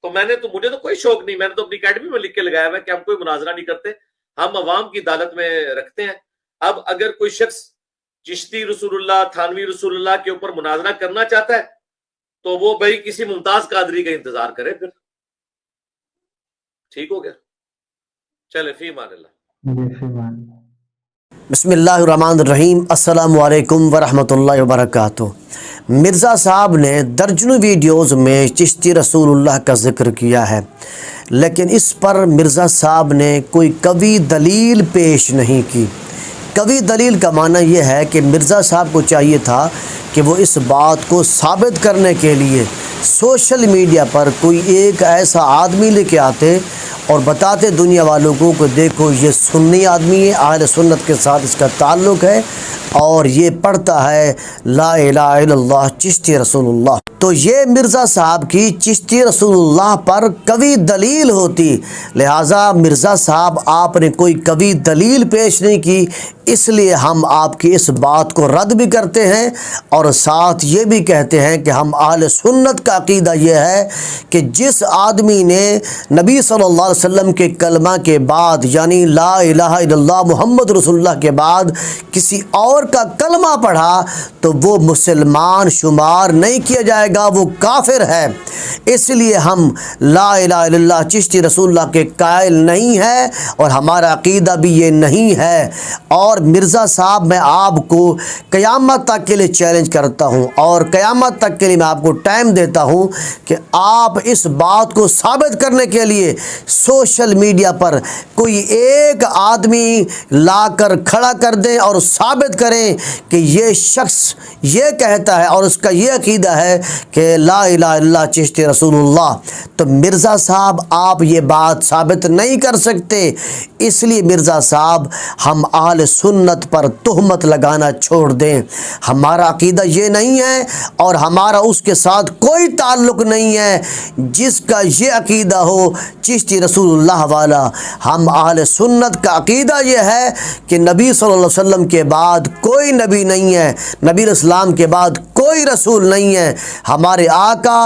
تو مجھے تو کوئی شوق نہیں، میں نے تو اپنی اکیڈمی میں لکھ کے لگایا ہوا ہے کہ ہم کوئی مناظرہ نہیں کرتے، ہم عوام کی عدالت میں رکھتے ہیں۔ اب اگر کوئی شخص چشتی رسول اللہ، تھانوی رسول اللہ کے اوپر مناظرہ کرنا چاہتا ہے تو وہ بھائی کسی ممتاز قادری کا انتظار کرے، پھر ٹھیک ہو گیا۔ چلے فی امان اللہ۔ بسم اللہ الرحمن الرحیم۔ السلام علیکم ورحمۃ اللہ وبرکاتہ۔ مرزا صاحب نے درجنوں ویڈیوز میں چشتی رسول اللہ کا ذکر کیا ہے، لیکن اس پر مرزا صاحب نے کوئی قوی دلیل پیش نہیں کی۔ قوی دلیل کا معنی یہ ہے کہ مرزا صاحب کو چاہیے تھا کہ وہ اس بات کو ثابت کرنے کے لیے سوشل میڈیا پر کوئی ایک ایسا آدمی لے کے آتے اور بتاتے دنیا والوں کو کہ دیکھو یہ سنی آدمی ہے، اہل سنت کے ساتھ اس کا تعلق ہے اور یہ پڑھتا ہے لا الہ الا اللہ چشتی رسول اللہ۔ تو یہ مرزا صاحب کی چشتی رسول اللہ پر قوی دلیل ہوتی، لہٰذا مرزا صاحب آپ نے کوئی قوی دلیل پیش نہیں کی، اس لیے ہم آپ کی اس بات کو رد بھی کرتے ہیں اور ساتھ یہ بھی کہتے ہیں کہ ہم اہل سنت کا عقیدہ یہ ہے کہ جس آدمی نے نبی صلی اللہ علیہ وسلم کے کلمہ کے بعد یعنی لا الہ الا اللہ محمد رسول اللہ کے بعد کسی اور کا کلمہ پڑھا تو وہ مسلمان شمار نہیں کیا جائے گا، وہ کافر ہے۔ اس لیے ہم لا الہ الا اللہ چشتی رسول اللہ کے قائل نہیں ہے اور ہمارا عقیدہ بھی یہ نہیں ہے۔ اور مرزا صاحب میں آپ کو قیامت تک کے لیے چیلنج کرتا ہوں اور قیامت تک کے لیے میں آپ کو ٹائم دیتا ہوں کہ آپ اس بات کو ثابت کرنے کے لیے سوشل میڈیا پر کوئی ایک آدمی لا کر کھڑا کر دیں اور ثابت کریں کہ یہ شخص یہ کہتا ہے اور اس کا یہ عقیدہ ہے کہ لا الہ الا اللہ چشتی رسول اللہ۔ تو مرزا صاحب آپ یہ بات ثابت نہیں کر سکتے، اس لیے مرزا صاحب ہم اہل سنت پر تہمت لگانا چھوڑ دیں۔ ہمارا عقیدہ یہ نہیں ہے اور ہمارا اس کے ساتھ کوئی تعلق نہیں ہے جس کا یہ عقیدہ ہو چشتی رسول اللہ والا۔ ہم اہل سنت کا عقیدہ یہ ہے کہ نبی صلی اللہ علیہ وسلم کے بعد کوئی نبی نہیں ہے، نبی اسلام کے بعد کوئی رسول نہیں ہے، ہمارے آقا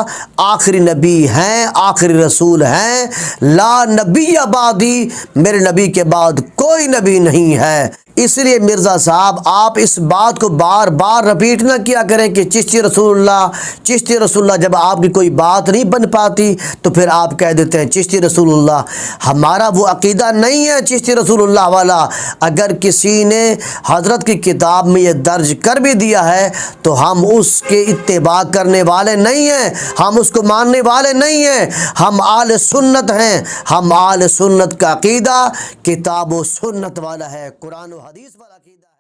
آخری نبی ہیں، آخری رسول ہیں۔ لا نبی بعدی، میرے نبی کے بعد کوئی نبی نہیں ہے۔ اس لیے مرزا صاحب آپ اس بات کو بار بار رپیٹ نہ کیا کریں کہ چشتی رسول اللہ، جب آپ کی کوئی بات نہیں بن پاتی تو پھر آپ کہہ دیتے ہیں چشتی رسول اللہ۔ ہمارا وہ عقیدہ نہیں ہے چشتی رسول اللہ والا۔ اگر کسی نے حضرت کی کتاب میں یہ درج کر بھی دیا ہے تو ہم اس کے اتباع کرنے والے نہیں ہیں، ہم اس کو ماننے والے نہیں ہیں، ہم اہل سنت ہیں۔ ہم اہل سنت کا عقیدہ کتاب و سنت والا ہے، قرآن و حدیث والا عقیدہ ہے۔